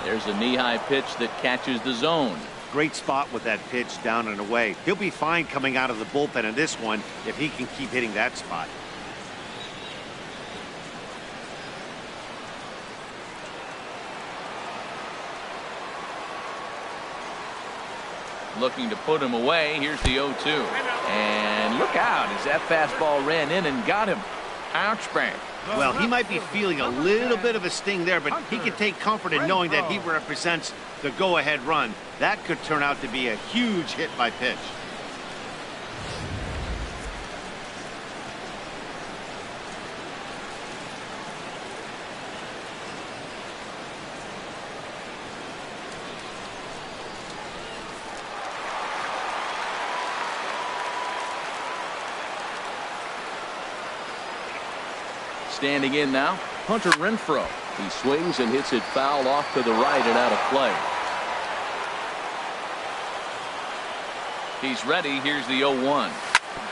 There's a knee-high pitch that catches the zone. Great spot with that pitch down and away. He'll be fine coming out of the bullpen in this one if he can keep hitting that spot. Looking to put him away. Here's the 0-2. And look out as that fastball ran in and got him. Ouch, bang. Well, he might be feeling a little bit of a sting there, but he can take comfort in knowing that he represents the go-ahead run. That could turn out to be a huge hit by pitch. Standing in now, Hunter Renfroe. He swings and hits it foul off to the right and out of play. He's ready. Here's the 0-1.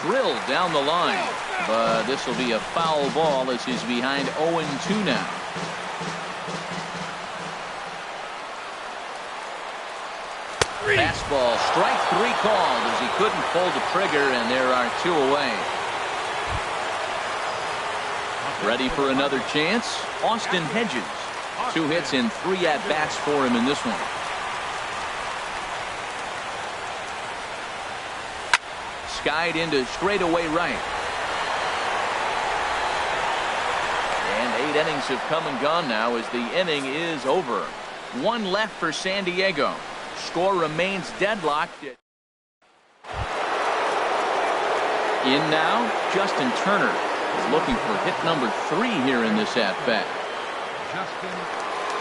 Drilled down the line, but this will be a foul ball as he's behind 0-2 now. Fastball, strike 3 called as he couldn't pull the trigger, and there are 2 away. Ready for another chance? Austin Hedges. 2 hits in 3 at-bats for him in this one. Skied into straightaway right. And 8 innings have come and gone now as the inning is over. 1 left for San Diego. Score remains deadlocked. In now, Justin Turner is looking for hit number 3 here in this at-bat. Justin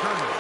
Turner.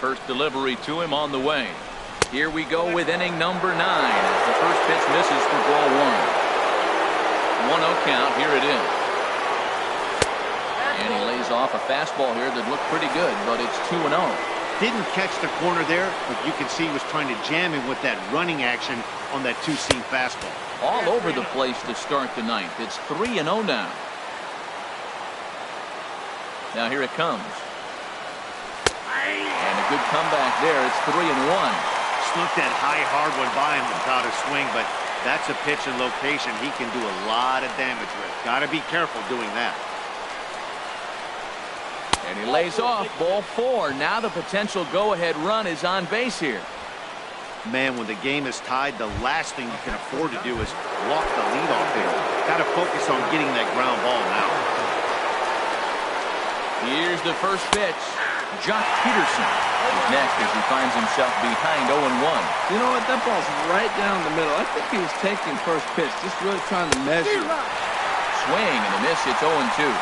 First delivery to him on the way. Here we go with inning number 9 as the first pitch misses for ball 1. 1-0 count. Here it is. And he lays off a fastball here that looked pretty good, but it's 2-0. Didn't catch the corner there, but you can see he was trying to jam him with that running action on that two-seam fastball. All over the place to start the ninth. It's 3-0 now. Now here it comes. And a good comeback there. It's 3-1. Snuck that high, hard one by him without a swing, but that's a pitch and location he can do a lot of damage with. Got to be careful doing that. And he lays off ball 4. Now the potential go-ahead run is on base here. Man, when the game is tied, the last thing you can afford to do is walk the lead off here. Got to focus on getting that ground ball now. Here's the first pitch. Jock Peterson is next as he finds himself behind 0-1. You know what? That ball's right down the middle. I think he was taking first pitch, just really trying to measure. Swing and a miss. It's 0-2.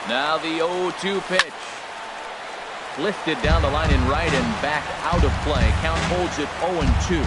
Now the 0-2 pitch. Lifted down the line in right and back out of play. Count holds it 0-2.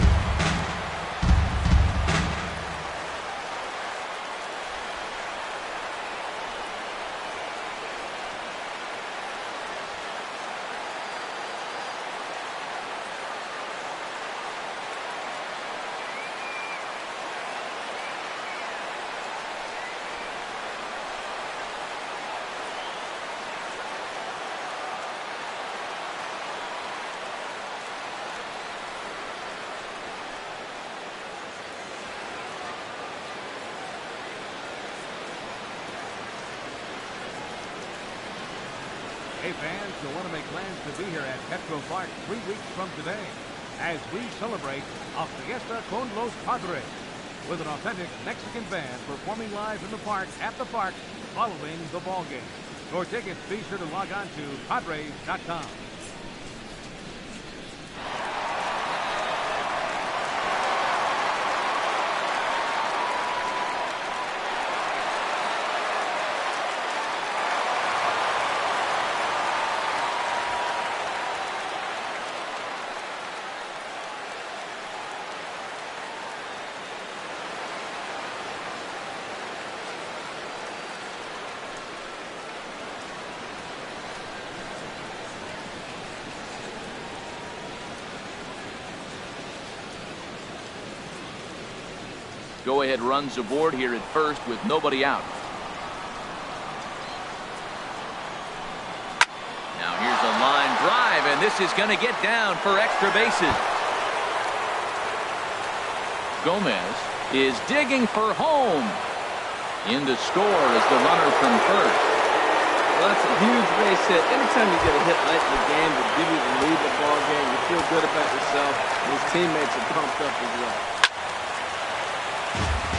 Hey fans, you'll want to make plans to be here at Petco Park 3 weeks from today as we celebrate a Fiesta con los Padres with an authentic Mexican band performing live in the park at the park following the ball game. For tickets, be sure to log on to Padres.com. Go-ahead runs aboard here at first with nobody out. Now here's a line drive, and this is going to get down for extra bases. Gomez is digging for home. In to score is the runner from first. Well, that's a huge base hit. Anytime you get a hit late in the game that give you the lead in the ball game, you feel good about yourself. And his teammates are pumped up as well.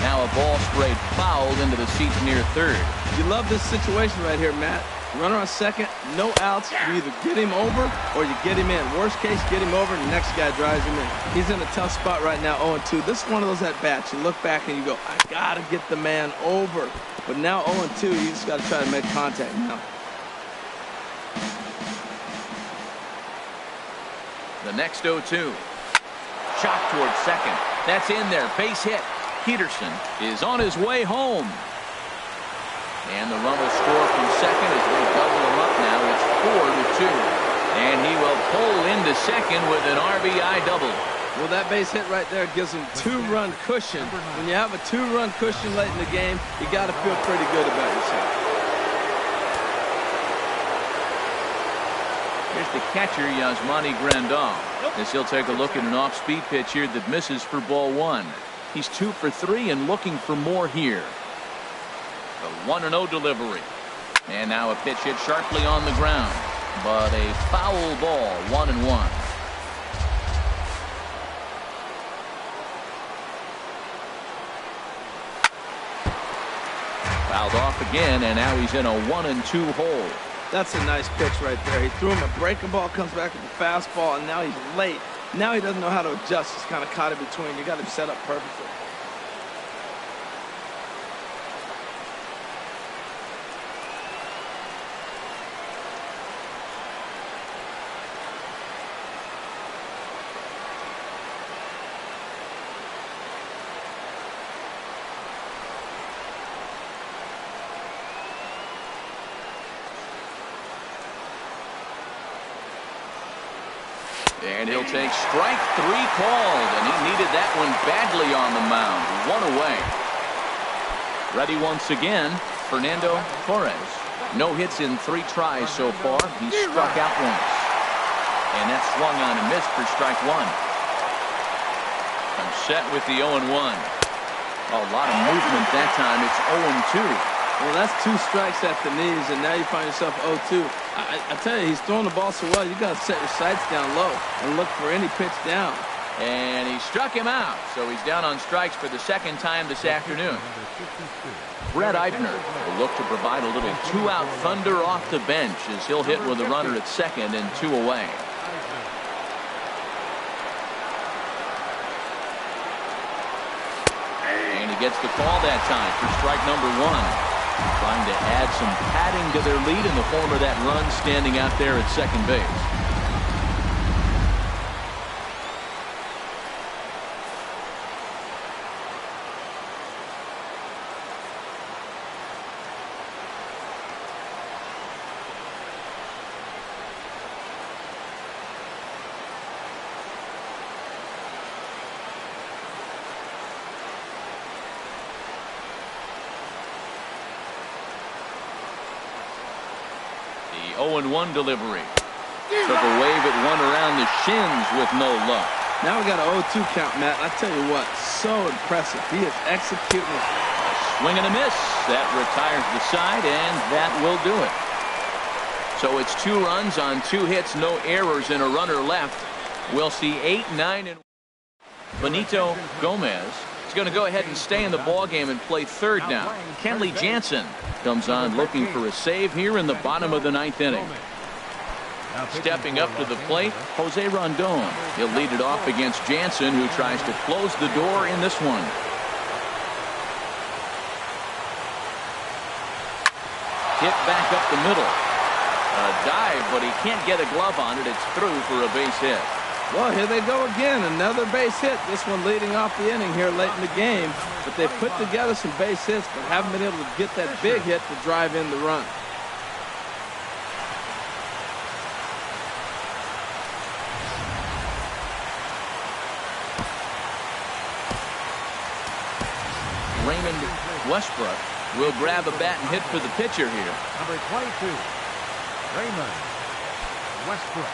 Now a ball straight fouled into the seats near third. You love this situation right here, Matt. Runner on second, no outs. You either get him over or you get him in. Worst case, get him over and the next guy drives him in. He's in a tough spot right now, 0-2. This is one of those at-bats. You look back and you go, I got to get the man over. But now 0-2, you just got to try to make contact now. The next 0-2. Shot towards second. That's in there. Base hit. Peterson is on his way home. And the run will score from second as they double him up now. It's 4-2. And he will pull into second with an RBI double. Well, that base hit right there gives him two-run cushion. When you have a two-run cushion late in the game, you got to feel pretty good about yourself. Here's the catcher, Yasmani Grandal, as he'll take a look at an off-speed pitch here that misses for ball 1. He's 2 for 3 and looking for more here. The 1-0 delivery. And now a pitch hit sharply on the ground. But a foul ball, 1-1. Fouled off again, and now he's in a 1-2 hole. That's a nice pitch right there. He threw him a breaking ball, comes back with a fastball, and now he's late. Now he doesn't know how to adjust. He's kind of caught in between. You got him set up perfectly. And he'll take strike 3 called, and he needed that one badly on the mound. 1 away. Ready once again, Fernando Torres. No hits in 3 tries so far. He struck out once. And that swung on and missed for strike 1. I'm set with the 0-1. A lot of movement that time. It's 0-2. Well, that's 2 strikes at the knees, and now you find yourself 0-2. I tell you, he's throwing the ball so well, you got to set your sights down low and look for any pitch down. And he struck him out, so he's down on strikes for the 2nd time this afternoon. Brett Eibner will look to provide a little 2-out thunder off the bench as he'll hit with a runner at 2nd and 2 away. And he gets the call that time for strike number 1. Trying to add some padding to their lead in the form of that run standing out there at second base. The 0-1 delivery. Took a wave at one around the shins with no luck. Now we got an 0-2 count, Matt. I tell you what, so impressive. He is executing it. Swing and a miss. That retires the side, and that will do it. So it's 2 runs on 2 hits, no errors, and a runner left. We'll see 8, 9, and Benito Gomez is going to go ahead and stay in the ballgame and play third now. Kenley Jansen comes on looking for a save here in the bottom of the 9th inning. Stepping up to the plate, Jose Rondon. He'll lead it off against Jansen, who tries to close the door in this one. Hit back up the middle. A dive, but he can't get a glove on it. It's through for a base hit. Well, here they go again. Another base hit. This one leading off the inning here late in the game. But they've put together some base hits, but haven't been able to get that big hit to drive in the run. Raymond Westbrook will grab a bat and hit for the pitcher here. Number 22, Raymond Westbrook.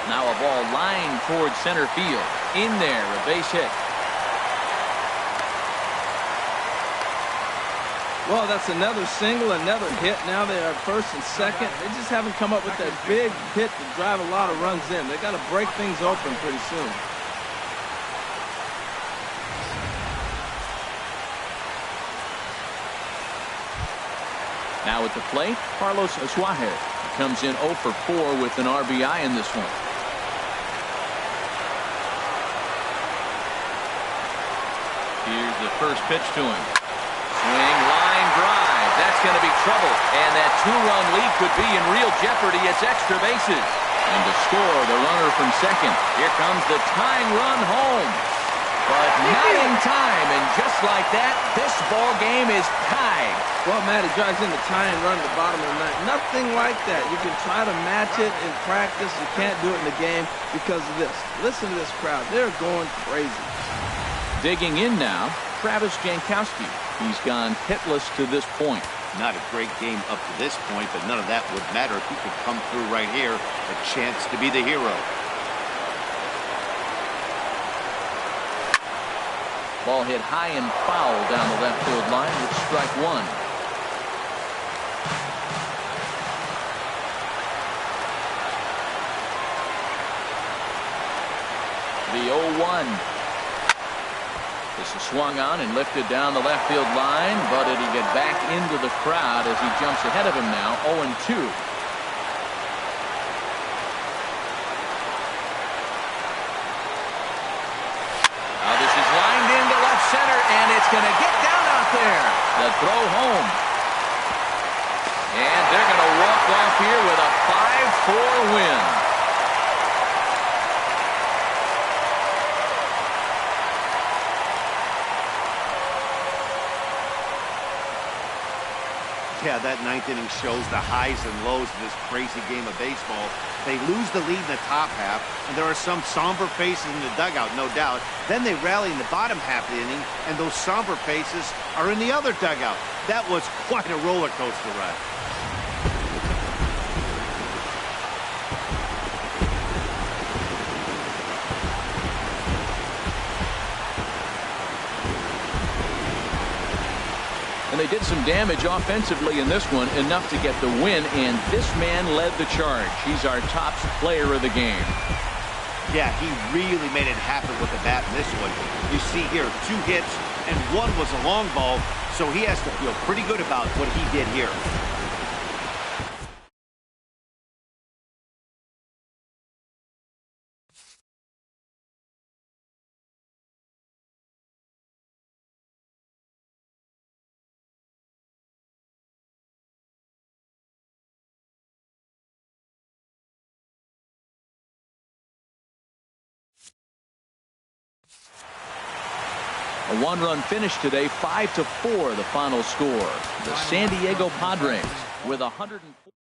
Now a ball lined towards center field. In there, a base hit. Well, that's another single, another hit. Now they are first and second. They just haven't come up with that big hit to drive a lot of runs in. They got to break things open pretty soon. Now at the plate, Carlos Suarez comes in 0 for 4 with an RBI in this one. Here's the first pitch to him. Swing, line, drive. That's going to be trouble. And that 2-run lead could be in real jeopardy. It's extra bases. And to score, the runner from second. Here comes the tying run home. But not in time. And just like that, this ball game is tied. Well, Matt, he drives in the tying run at the bottom of the 9th. Nothing like that. You can try to match it in practice. You can't do it in the game because of this. Listen to this crowd. They're going crazy. Digging in now, Travis Jankowski. He's gone hitless to this point. Not a great game up to this point, but none of that would matter if he could come through right here. A chance to be the hero. Ball hit high and foul down the left field line with strike 1. The 0-1. This is swung on and lifted down the left field line, but it'll get back into the crowd as he jumps ahead of him now, 0-2. Now this is lined into left center, and it's going to get down out there. The throw home. And they're going to walk off here with a 5-4 win. Yeah, that ninth inning shows the highs and lows of this crazy game of baseball. They lose the lead in the top half, and there are some somber faces in the dugout, no doubt. Then they rally in the bottom half of the inning, and those somber faces are in the other dugout. That was quite a roller coaster ride. And they did some damage offensively in this one, enough to get the win, and this man led the charge. He's our top player of the game. Yeah, he really made it happen with the bat in this one. You see here, 2 hits, and 1 was a long ball, so he has to feel pretty good about what he did here. A 1-run finish today, 5-4 the final score. The San Diego Padres with 104.